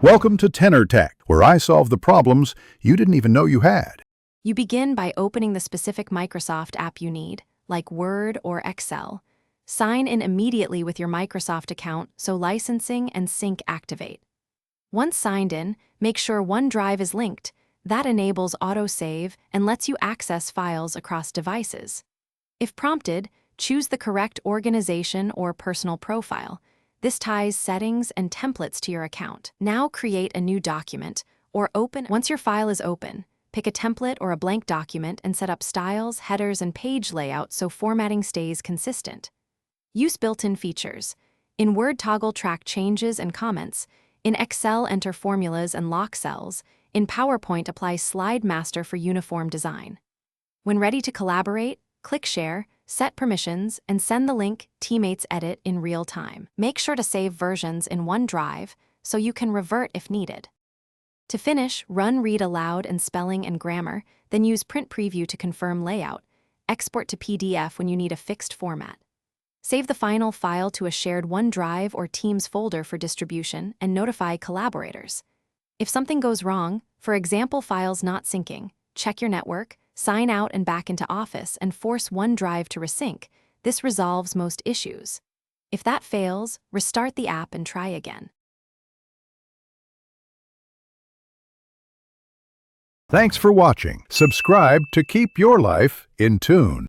Welcome to Tenor Tech, where I solve the problems you didn't even know you had. You begin by opening the specific Microsoft app you need, like Word or Excel. Sign in immediately with your Microsoft account so licensing and sync activate. Once signed in, make sure OneDrive is linked. That enables autosave and lets you access files across devices. If prompted, choose the correct organization or personal profile. This ties settings and templates to your account. Now create a new document or Once your file is open, pick a template or a blank document and set up styles, headers, and page layout so formatting stays consistent. Use built-in features. In Word, toggle track changes and comments. In Excel, enter formulas and lock cells. In PowerPoint, apply Slide Master for uniform design. When ready to collaborate, click Share, set permissions, and send the link Teammates edit in real time. Make sure to save versions in OneDrive so you can revert if needed. To finish, run Read Aloud and Spelling and Grammar, then use Print Preview to confirm layout. Export to PDF when you need a fixed format. Save the final file to a shared OneDrive or Teams folder for distribution and notify collaborators. If something goes wrong, for example files not syncing, check your network, sign out and back into Office, and force OneDrive to resync. This resolves most issues. If that fails, restart the app and try again. Thanks for watching. Subscribe to keep your life in tune.